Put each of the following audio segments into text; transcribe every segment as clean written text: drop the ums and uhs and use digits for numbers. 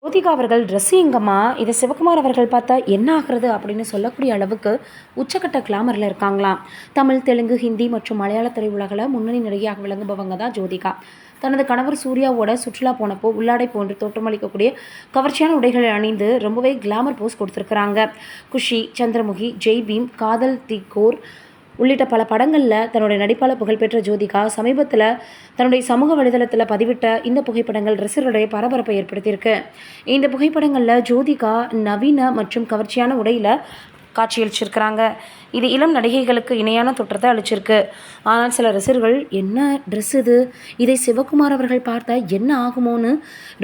ஜோதிகா அவர்கள் ட்ரெஸ்ஸு எங்கம்மா, இதை சிவகுமார் அவர்கள் பார்த்தா என்ன ஆகிறது அப்படின்னு சொல்லக்கூடிய அளவுக்கு உச்சக்கட்ட கிளாமரில் இருக்காங்களாம். தமிழ், தெலுங்கு, ஹிந்தி மற்றும் மலையாள திரையுலகில் முன்னணி நடிகையாக விளங்குபவங்க தான் ஜோதிகா. தனது கணவர் சூர்யாவோட சுற்றுலா போனப்போ உள்ளாடை போன்று தோற்றமளிக்கக்கூடிய கவர்ச்சியான உடைகளை அணிந்து ரொம்பவே கிளாமர் போஸ் கொடுத்துருக்குறாங்க. குஷி, சந்திரமுகி, ஜெய்பீம், காதல் தி கோர் உள்ளிட்ட பல படங்களில் தன்னுடைய நடிப்பால் புகழ்பெற்ற ஜோதிகா சமீபத்தில் தன்னுடைய சமூக வலைதளத்தில் பதிவிட்ட இந்த புகைப்படங்கள் ரசிகர்களுடைய பரபரப்பை ஏற்படுத்தியிருக்கு. இந்த புகைப்படங்களில் ஜோதிகா நவீன மற்றும் கவர்ச்சியான உடையில் காட்சியளிச்சிருக்கிறாங்க. இது இளம் நடிகைகளுக்கு இணையான தோற்றத்தை அளிச்சிருக்கு. ஆனால் சில ரசிகர்கள் என்ன ட்ரெஸ் இது, இதை சிவகுமார் அவர்கள் பார்த்தா என்ன ஆகுமோன்னு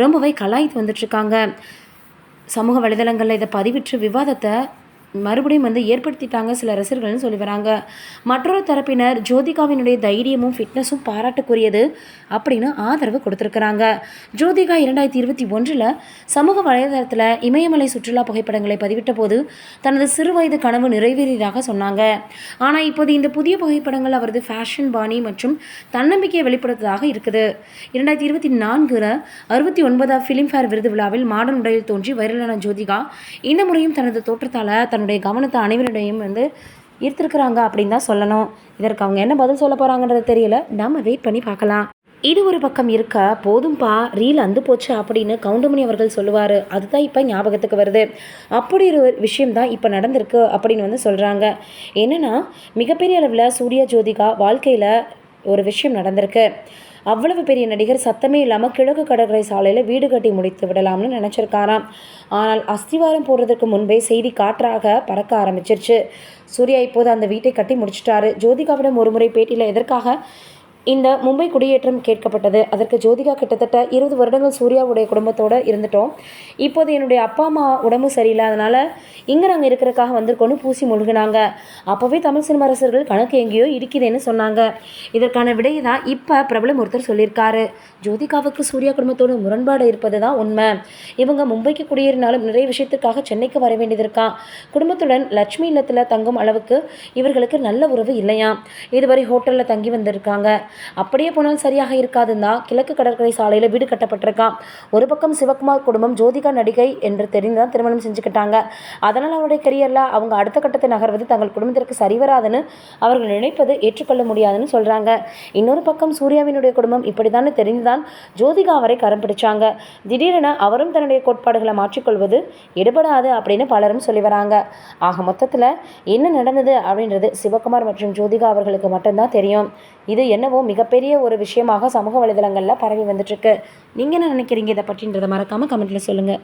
ரொம்பவே கலாய்த்து வந்துட்டுருக்காங்க. சமூக வலைதளங்களில் இதை பதிவிட்டு விவாதத்தை மறுபடியும் ஏற்படுத்திட்டாங்க சில ரசிகர்கள்னு சொல்லி வராங்க. மற்றொரு தரப்பினர் ஜோதிகாவினுடைய தைரியமும் ஃபிட்னஸும் பாராட்டுக்குரியது அப்படின்னு ஆதரவு கொடுத்துருக்குறாங்க. ஜோதிகா 2021 சமூக வலைதளத்தில் இமயமலை சுற்றுலா புகைப்படங்களை பதிவிட்ட போது தனது சிறு வயது கனவு நிறைவேறியதாக சொன்னாங்க. ஆனால் இப்போது இந்த புதிய புகைப்படங்கள் அவரது ஃபேஷன் பாணி மற்றும் தன்னம்பிக்கையை வெளிப்படுத்துவதாக இருக்குது. 2024 69வது ஃபிலிம்ஃபேர் விருது விழாவில் மாடர்ன் உடையில் தோன்றி வைரலான ஜோதிகா இந்த முறையும் தனது தோற்றத்தால் தன்னுடைய கவனத்தை அனைவரிடையும் ஈர்த்திருக்கிறாங்க அப்படின்னு தான் சொல்லணும். இதற்கு அவங்க என்ன பதில் சொல்ல போகிறாங்கன்றது தெரியல, நம்ம வெயிட் பண்ணி பார்க்கலாம். இது ஒரு பக்கம் இருக்க, போதும்பா ரீல் அந்து போச்சு அப்படின்னு கவுண்டமணி அவர்கள் சொல்லுவார். அதுதான் இப்போ ஞாபகத்துக்கு வருது. அப்படி ஒரு விஷயம்தான் இப்போ நடந்திருக்கு அப்படின்னு சொல்கிறாங்க. என்னென்னா, மிகப்பெரிய அளவில் சூர்யா ஜோதிகா வாழ்க்கையில் ஒரு விஷயம் நடந்திருக்கு. அவ்வளவு பெரிய நடிகர் சத்தமே இல்லாமல் கிழக்கு கடற்கரை சாலையில் வீடு கட்டி முடித்து விடலாம்னு நினச்சிருக்காராம். ஆனால் அஸ்திவாரம் போடுறதுக்கு முன்பே செய்தி காற்றாக பறக்க ஆரம்பிச்சிருச்சு. சூர்யா இப்போது அந்த வீட்டை கட்டி முடிச்சிட்டாரு. ஜோதிகாவிடம் ஒரு முறை பேட்டியில் எதற்காக இந்த மும்பை குடியேற்றம் கேட்கப்பட்டது. அதற்கு ஜோதிகா கிட்டத்தட்ட 20 வருடங்கள் சூர்யாவுடைய குடும்பத்தோடு இருந்துட்டோம். இப்போது என்னுடைய அப்பா அம்மா உடம்பு சரியில்லை, அதனால் இங்கே நாங்கள் இருக்கிறதுக்காக வந்திருக்கோன்னு பூசி முழுகினாங்க. அப்போவே தமிழ் சினிமா ரசிகர்கள் கணக்கு எங்கேயோ இடிக்குதுன்னு சொன்னாங்க. இதற்கான விடையை தான் இப்போ பிரபலம் ஒருத்தர் சொல்லியிருக்காரு. ஜோதிகாவுக்கு சூர்யா குடும்பத்தோடு முரண்பாடு இருப்பது தான் உண்மை. இவங்க மும்பைக்கு குடியேறினாலும் நிறைய விஷயத்துக்காக சென்னைக்கு வர வேண்டியது இருக்கா. குடும்பத்துடன் லட்சுமி இல்லத்தில் தங்கும் அளவுக்கு இவர்களுக்கு நல்ல உறவு இல்லையா. இதுவரை ஹோட்டலில் தங்கி வந்திருக்காங்க. அப்படியே போனால் சரியாக இருக்காதுன்னா கிழக்கு கடற்கரை சாலையில் வீடு கட்டப்பட்டிருக்கான். ஒரு பக்கம் சிவகுமார் குடும்பம் ஜோதிகா நடிகை என்று தெரிந்துதான் திருமணம் செஞ்சுக்கிட்டாங்க. அதனால் அவருடைய கரியரில் அவங்க அடுத்த கட்டத்தை நகர்வது தங்கள் குடும்பத்திற்கு சரிவராதுன்னு அவர்கள் நினைப்பது ஏற்றுக்கொள்ள முடியாதுன்னு சொல்கிறாங்க. இன்னொரு பக்கம் சூர்யாவினுடைய குடும்பம் இப்படி தானே தெரிந்துதான் ஜோதிகா அவரை கரம் பிடிச்சாங்க. திடீரென அவரும் தன்னுடைய கோட்பாடுகளை மாற்றிக்கொள்வது எடுபடாது அப்படின்னு பலரும் சொல்லி வராங்க. ஆக மொத்தத்தில் என்ன நடந்தது அப்படின்றது சிவகுமார் மற்றும் ஜோதிகா அவர்களுக்கு மட்டும்தான் தெரியும். இது என்னவோ மிகப்பெரிய ஒரு விஷயமாக சமூக வலைதளங்களில் பரவி வந்துட்டுருக்கு. நீங்கள் என்ன நினைக்கிறீங்க இதை பற்றின்றதை மறக்காமல் கமெண்ட்டில் சொல்லுங்கள்.